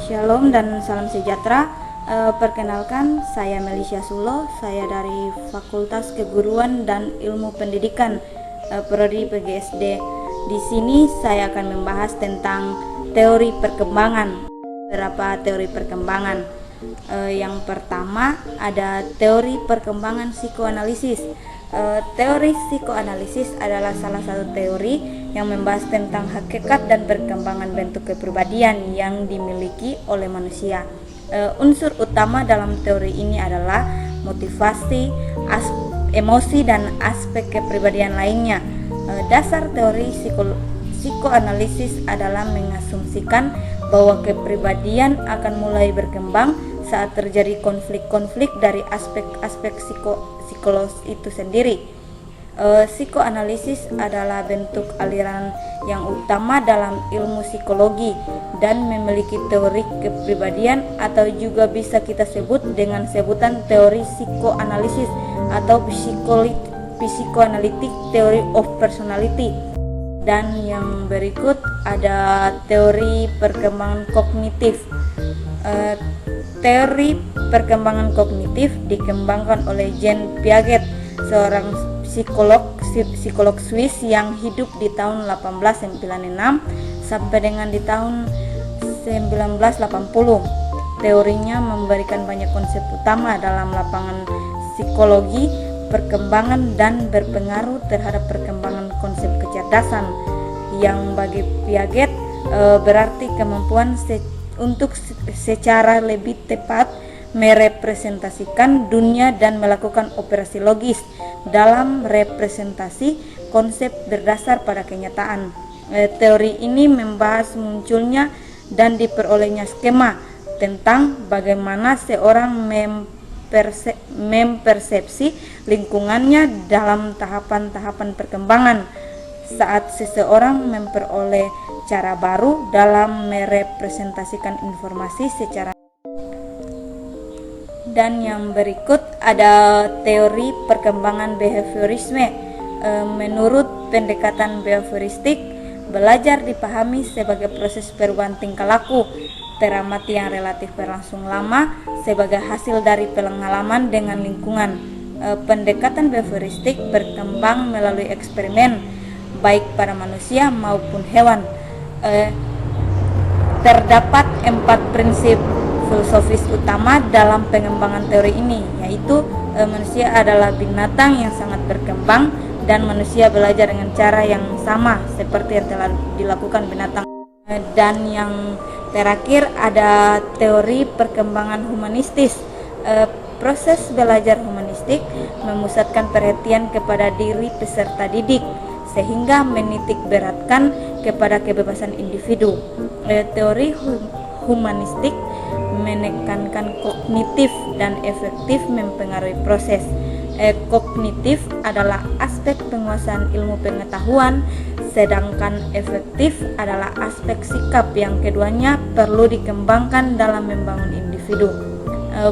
Shalom dan salam sejahtera. Perkenalkan, saya Melisha Sulo. Saya dari Fakultas Keguruan dan Ilmu Pendidikan, Prodi PGSD. Di sini saya akan membahas tentang teori perkembangan. Beberapa teori perkembangan. Yang pertama ada teori perkembangan psikoanalisis. Teori psikoanalisis adalah salah satu teori yang membahas tentang hakikat dan perkembangan bentuk kepribadian yang dimiliki oleh manusia. Unsur utama dalam teori ini adalah motivasi, emosi, dan aspek kepribadian lainnya. Dasar teori psikoanalisis adalah mengasumsikan bahwa kepribadian akan mulai berkembang saat terjadi konflik-konflik dari aspek-aspek psikologis itu sendiri. Psikoanalisis adalah bentuk aliran yang utama dalam ilmu psikologi dan memiliki teori kepribadian, atau juga bisa kita sebut dengan sebutan teori psikoanalisis atau psychoanalytic theory of personality. Dan yang berikut ada teori perkembangan kognitif. Teori perkembangan kognitif dikembangkan oleh Jean Piaget, seorang psikolog Swiss yang hidup di tahun 1896 sampai dengan di tahun 1980. Teorinya memberikan banyak konsep utama dalam lapangan psikologi perkembangan dan berpengaruh terhadap perkembangan konsep kecerdasan, yang bagi Piaget berarti kemampuan untuk secara lebih tepat merepresentasikan dunia dan melakukan operasi logis dalam representasi konsep berdasar pada kenyataan. Teori ini membahas munculnya dan diperolehnya skema tentang bagaimana seorang mempersepsi lingkungannya dalam tahapan-tahapan perkembangan saat seseorang memperoleh cara baru dalam merepresentasikan informasi secara. Dan yang berikut ada teori perkembangan behaviorisme. Menurut pendekatan behavioristik, belajar dipahami sebagai proses perubahan tingkah laku teramati yang relatif berlangsung lama sebagai hasil dari pengalaman dengan lingkungan. Pendekatan behavioristik berkembang melalui eksperimen baik pada manusia maupun hewan. Terdapat 4 prinsip filosofis utama dalam pengembangan teori ini, yaitu manusia adalah binatang yang sangat berkembang dan manusia belajar dengan cara yang sama seperti yang telah dilakukan binatang. Dan yang terakhir ada teori perkembangan humanistis. Proses belajar humanistik memusatkan perhatian kepada diri peserta didik sehingga menitik beratkan kepada kebebasan individu. Teori humanistik menekankan kognitif dan efektif mempengaruhi proses. Kognitif adalah aspek penguasaan ilmu pengetahuan, sedangkan efektif adalah aspek sikap yang keduanya perlu dikembangkan dalam membangun individu.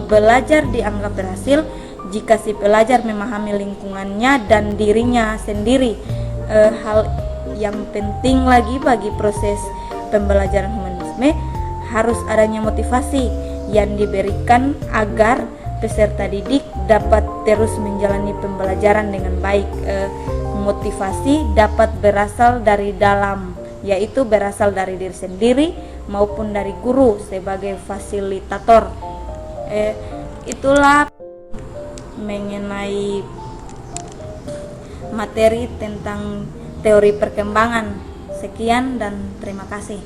Belajar dianggap berhasil jika si pelajar memahami lingkungannya dan dirinya sendiri. Hal yang penting lagi bagi proses pembelajaran humanisme harus adanya motivasi yang diberikan agar peserta didik dapat terus menjalani pembelajaran dengan baik. Motivasi dapat berasal dari dalam, yaitu berasal dari diri sendiri maupun dari guru sebagai fasilitator. Itulah mengenai materi tentang teori perkembangan. Sekian dan terima kasih.